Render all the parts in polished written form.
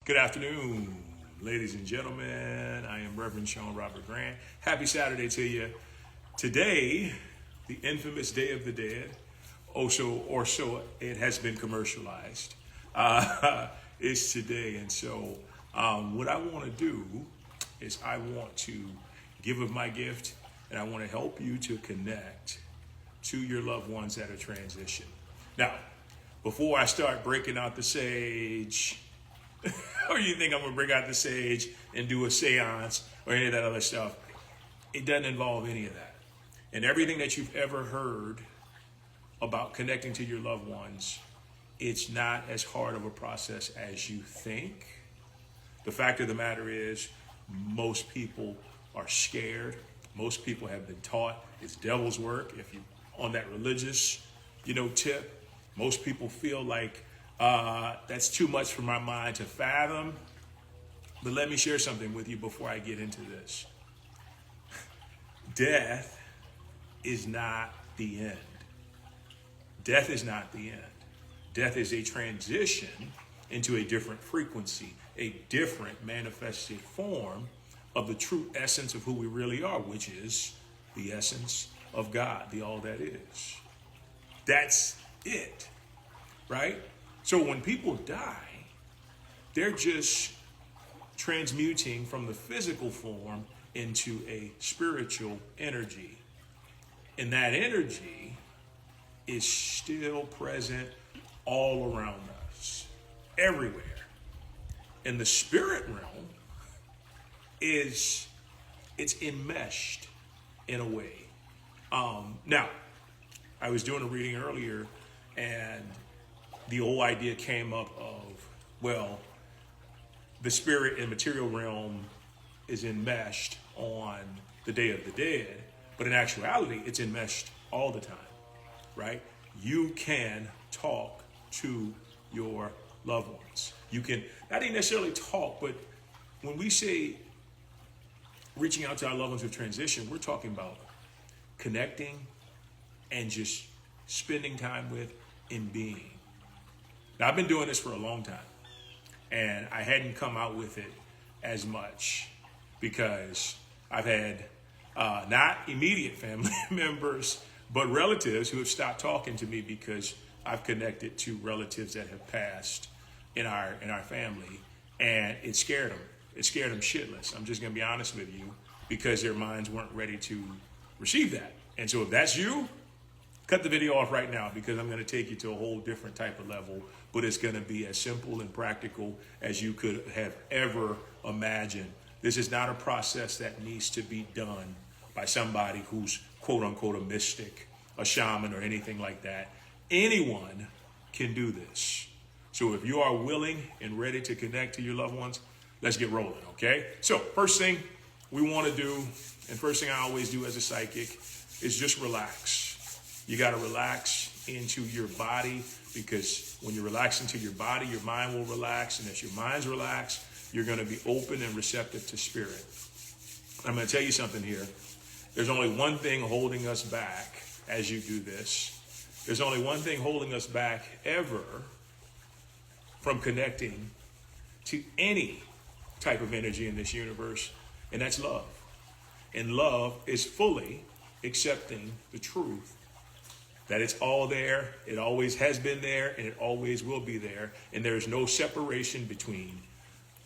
Good afternoon, ladies and gentlemen. I am Reverend Sean Robert Grant. Happy Saturday to you. Today, the infamous Day of the Dead, or so it has been commercialized, is today. And so, what I want to do is I want to give of my gift, and I want to help you to connect to your loved ones that are transitioned. Now, before I start breaking out the sage, or you think I'm going to bring out the sage and do a seance or any of that other stuff, it doesn't involve any of that. And everything that you've ever heard about connecting to your loved ones, it's not as hard of a process as you think. The fact of the matter is, most people are scared. Most people have been taught it's devil's work. If you on that religious, tip, most people feel like that's too much for my mind to fathom. But let me share something with you before I get into this. Death is not the end. Death is not the end. Death is a transition into a different frequency, a different manifested form of the true essence of who we really are, which is the essence of God, the all that is. That's it, right? So when people die, they're just transmuting from the physical form into a spiritual energy. And that energy is still present all around us, everywhere. And the spirit realm it's enmeshed in a way. Now, I was doing a reading earlier, and the whole idea came up of, well, the spirit and material realm is enmeshed on the Day of the Dead, but in actuality, it's enmeshed all the time, right? You can talk to your loved ones. You can not even necessarily talk, but when we say reaching out to our loved ones with transition, we're talking about connecting and just spending time with and being. Now, I've been doing this for a long time, and I hadn't come out with it as much because I've had not immediate family members, but relatives who have stopped talking to me because I've connected to relatives that have passed in our family, and it scared them. It scared them shitless. I'm just going to be honest with you, because their minds weren't ready to receive that. And so if that's you, cut the video off right now, because I'm going to take you to a whole different type of level, but it's going to be as simple and practical as you could have ever imagined. This is not a process that needs to be done by somebody who's quote unquote a mystic, a shaman, or anything like that. Anyone can do this. So if you are willing and ready to connect to your loved ones, let's get rolling, okay? So first thing we want to do, and first thing I always do as a psychic, is just relax. You got to relax into your body, because when you relax into your body, your mind will relax. And as your mind's relaxed, you're going to be open and receptive to spirit. I'm going to tell you something here. There's only one thing holding us back as you do this. There's only one thing holding us back ever from connecting to any type of energy in this universe, and that's love. And love is fully accepting the truth that it's all there, it always has been there, and it always will be there. And there is no separation between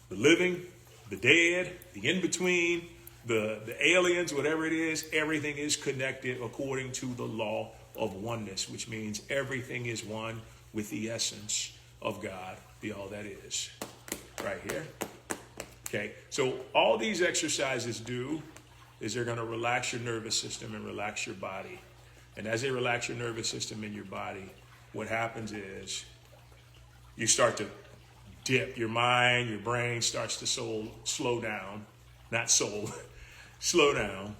the living, the dead, the in-between, the aliens, whatever it is. Everything is connected according to the law of oneness, which means everything is one with the essence of God, the all that is. Right here. Okay, so all these exercises do is they're going to relax your nervous system and relax your body. And as they relax your nervous system and your body, what happens is you start to dip. Your mind, your brain starts to slow down. Not soul, slow down.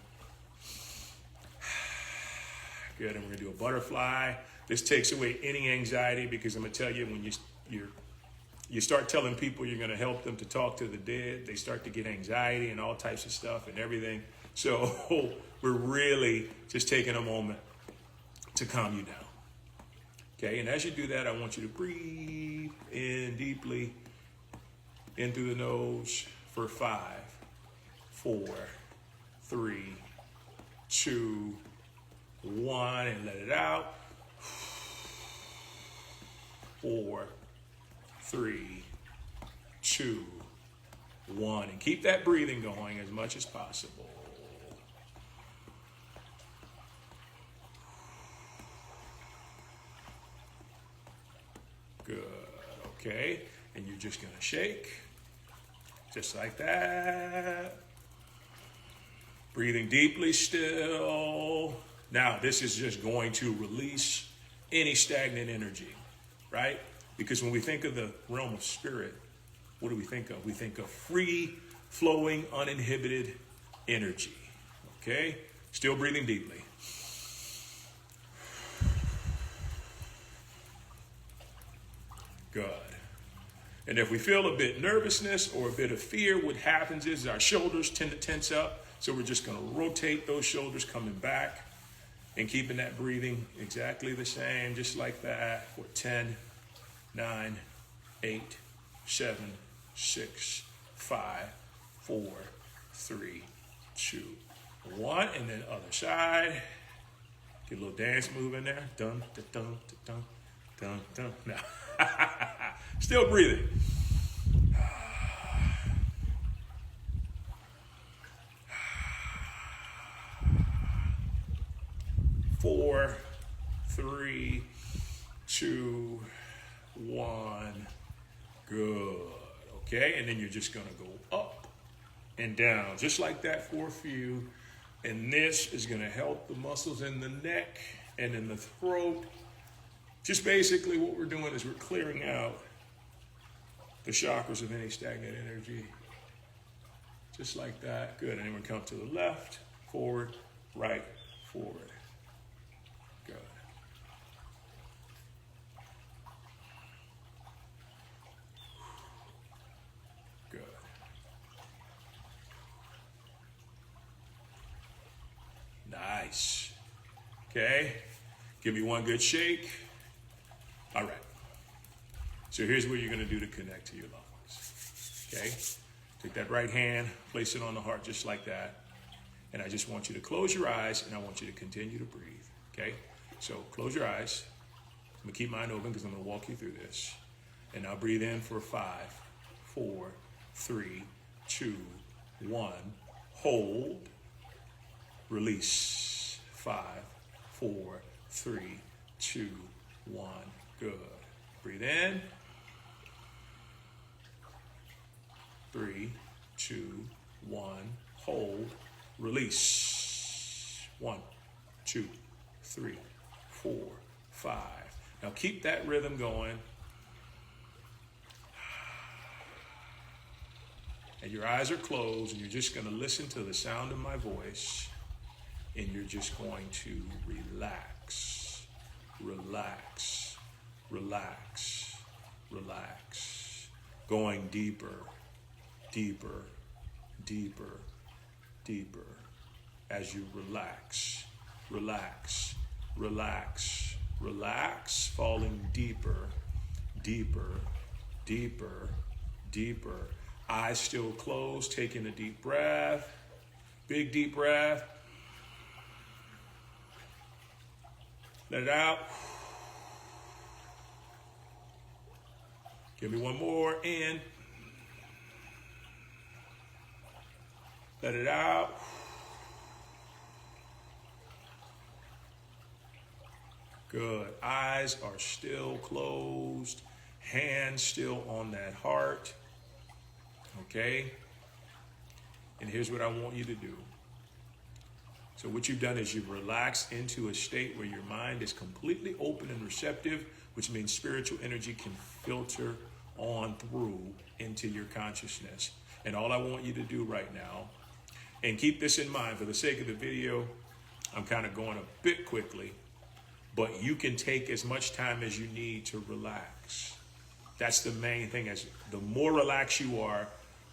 Good, and we're going to do a butterfly. This takes away any anxiety, because I'm going to tell you, when you start telling people you're going to help them to talk to the dead, they start to get anxiety and all types of stuff and everything. So we're really just taking a moment to calm you down. Okay, and as you do that, I want you to breathe in deeply In through the nose for 5, 4, 3, 2, 1, and let it out. 4, 3, 2, 1. And keep that breathing going as much as possible. Good. Okay. And you're just going to shake. Just like that. Breathing deeply still. Now, this is just going to release any stagnant energy, right? Because when we think of the realm of spirit, what do we think of? We think of free flowing, uninhibited energy. Okay? Still breathing deeply. Good. And if we feel a bit nervousness or a bit of fear, what happens is our shoulders tend to tense up. So we're just going to rotate those shoulders coming back and keeping that breathing exactly the same, just like that. For 10, 9, 8, 7, 6, 5, 4, 3, 2, 1. And then other side. Get a little dance move in there. Dun, dun, dun, dun, dun, dun. Now, still breathing. 4, 3, 2, 1. Good. Okay, and then you're just going to go up and down, just like that for a few. And this is going to help the muscles in the neck and in the throat. Just basically what we're doing is we're clearing out the chakras of any stagnant energy. Just like that. Good. And then we come to the left, forward, right, forward. Good. Good. Nice. Okay. Give me one good shake. All right. So here's what you're going to do to connect to your loved ones. Okay. Take that right hand, place it on the heart just like that. And I just want you to close your eyes and I want you to continue to breathe. Okay. So close your eyes. I'm going to keep mine open because I'm going to walk you through this. And now breathe in for 5, 4, 3, 2, 1. Hold. Release. 5, 4, 3, 2, 1. Good. Breathe in. 3, 2, 1. Hold. Release. 1, 2, 3, 4, 5. Now keep that rhythm going. And your eyes are closed and you're just going to listen to the sound of my voice and you're just going to relax, relax, relax, relax. Going deeper, deeper, deeper, deeper as you relax, relax, relax, relax, falling deeper, deeper, deeper, deeper. Eyes still closed, taking a deep breath, big deep breath. Let it out. Give me one more, in. Let it out. Good. Eyes are still closed. Hands still on that heart. Okay? And here's what I want you to do. So what you've done is you've relaxed into a state where your mind is completely open and receptive, which means spiritual energy can filter on through into your consciousness. And all I want you to do right now, and keep this in mind for the sake of the video, I'm kind of going a bit quickly, but you can take as much time as you need to relax. That's the main thing. As the more relaxed you are,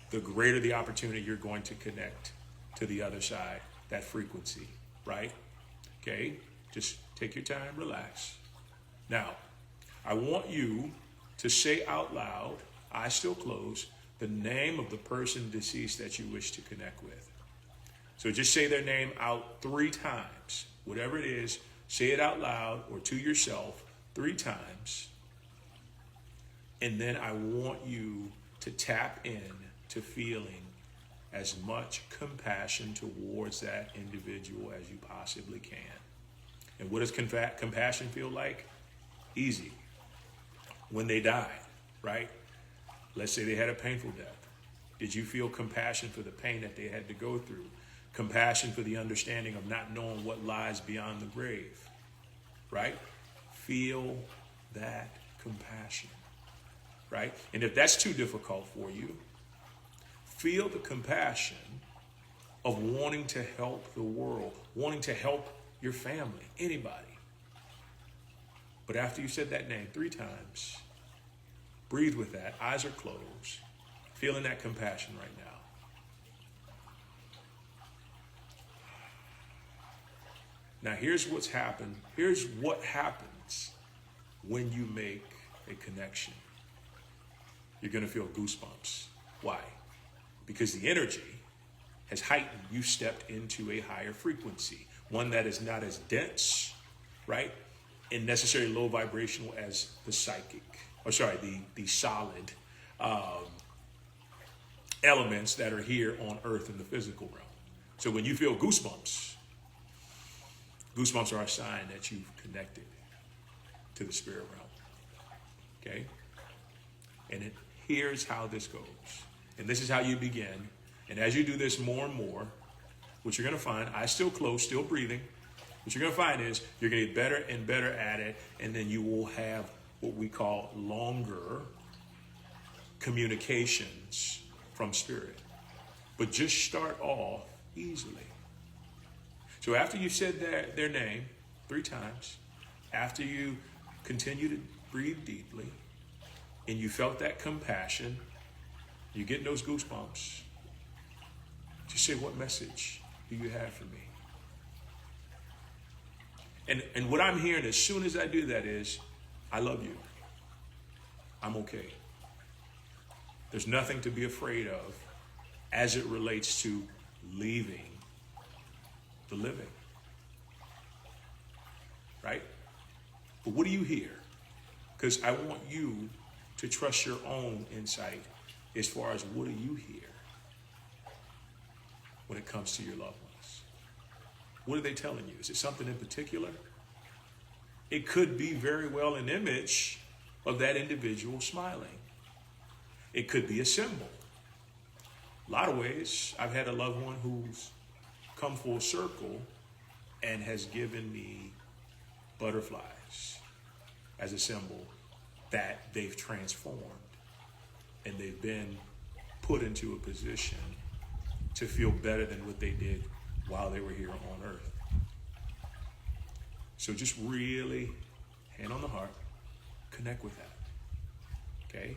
the greater the opportunity you're going to connect to the other side, that frequency, right? Okay, just take your time, relax. Now, I want you to say out loud, eyes still closed, the name of the person deceased that you wish to connect with. So just say their name out 3 times. Whatever it is, say it out loud or to yourself 3 times. And then I want you to tap in to feeling as much compassion towards that individual as you possibly can. And what does compassion feel like? Easy. When they died, right? Let's say they had a painful death. Did you feel compassion for the pain that they had to go through? Compassion for the understanding of not knowing what lies beyond the grave, right? Feel that compassion, right? And if that's too difficult for you, feel the compassion of wanting to help the world, wanting to help your family, anybody. But after you said that name 3 times, breathe with that, eyes are closed, feeling that compassion right now. Now here's what's happened. Here's what happens when you make a connection. You're going to feel goosebumps. Why? Because the energy has heightened. You stepped into a higher frequency, one that is not as dense, right? And necessarily low vibrational as the the solid elements that are here on earth in the physical realm. So when you feel goosebumps, goosebumps are a sign that you've connected to the spirit realm. Okay? And here's how this goes. And this is how you begin. And as you do this more and more, what you're going to find, eyes still closed, still breathing, what you're going to find is you're going to get better and better at it. And then you will have what we call longer communications from spirit. But just start off easily. So after you said their name 3 times, after you continue to breathe deeply, and you felt that compassion, you get those goosebumps, just say, what message do you have for me? And what I'm hearing as soon as I do that is, I love you. I'm okay. There's nothing to be afraid of as it relates to leaving the living. Right? But what do you hear? Because I want you to trust your own insight as far as what do you hear when it comes to your loved ones. What are they telling you? Is it something in particular? It could be very well an image of that individual smiling. It could be a symbol. A lot of ways, I've had a loved one who's come full circle and has given me butterflies as a symbol that they've transformed and they've been put into a position to feel better than what they did while they were here on earth. So just really, hand on the heart, connect with that, okay?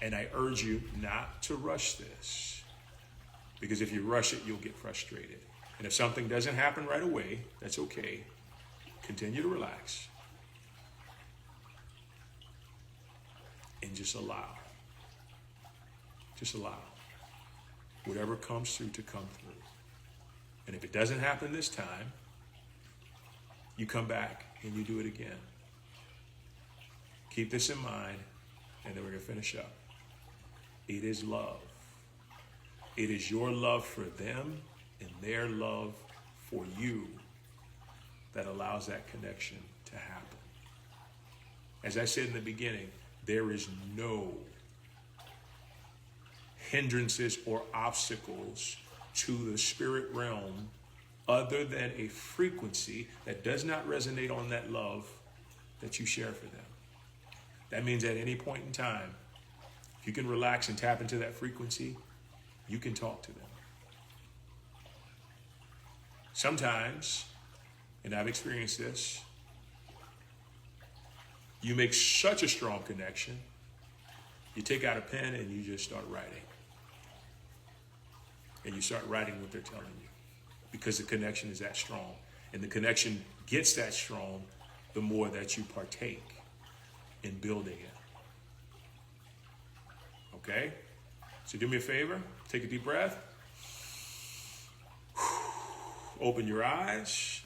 And I urge you not to rush this, because if you rush it, you'll get frustrated. And if something doesn't happen right away, that's okay. Continue to relax. And just allow. Just allow whatever comes through to come through. And if it doesn't happen this time, you come back and you do it again. Keep this in mind, and then we're going to finish up. It is love. It is your love for them and their love for you that allows that connection to happen. As I said in the beginning, there is no hindrances or obstacles to the spirit realm other than a frequency that does not resonate on that love that you share for them. That means at any point in time, if you can relax and tap into that frequency, you can talk to them. Sometimes, and I've experienced this, you make such a strong connection, you take out a pen and you just start writing. And you start writing what they're telling you, because the connection is that strong. And the connection gets that strong the more that you partake in building it. Okay? So do me a favor, take a deep breath. Open your eyes.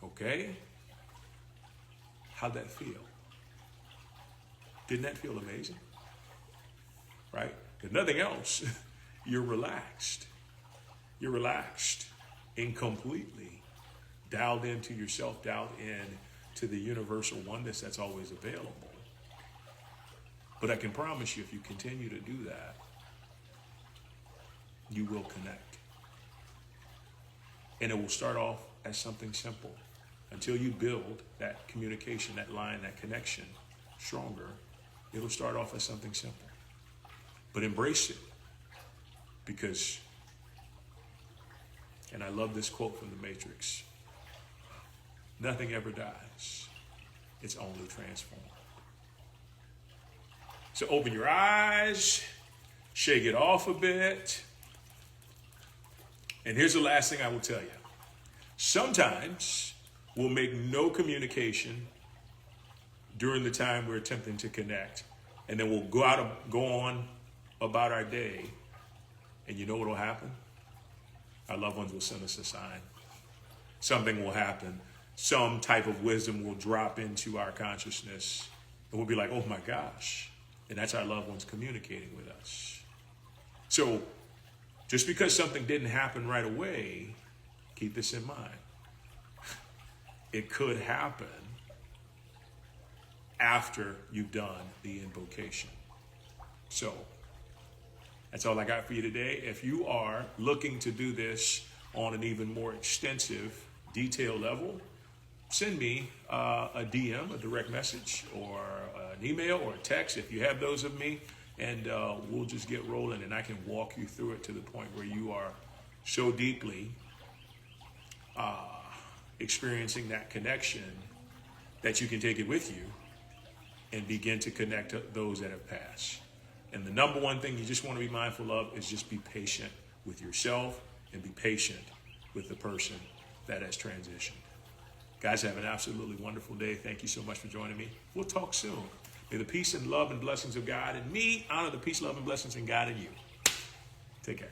Okay? How'd that feel? Didn't that feel amazing? Right? If nothing else, you're relaxed. You're relaxed and completely dialed into yourself, dialed in to the universal oneness that's always available. But I can promise you, if you continue to do that, you will connect. And it will start off as something simple. Until you build that communication, that line, that connection stronger, it'll start off as something simple. But embrace it. Because, and I love this quote from The Matrix, nothing ever dies. It's only transformed. So open your eyes, shake it off a bit. And here's the last thing I will tell you. Sometimes we'll make no communication during the time we're attempting to connect. And then we'll go on about our day. And you know what will happen? Our loved ones will send us a sign. Something will happen. Some type of wisdom will drop into our consciousness. And we'll be like, oh my gosh. And that's our loved ones communicating with us. So just because something didn't happen right away, keep this in mind. It could happen after you've done the invocation. So that's all I got for you today. If you are looking to do this on an even more extensive, detailed level, send me a DM, a direct message, or an email or a text if you have those of me, and we'll just get rolling, and I can walk you through it to the point where you are so deeply experiencing that connection that you can take it with you and begin to connect to those that have passed. And the number one thing you just want to be mindful of is just be patient with yourself and be patient with the person that has transitioned. Guys, have an absolutely wonderful day. Thank you so much for joining me. We'll talk soon. May the peace and love and blessings of God and me honor the peace, love, and blessings in God and you. Take care.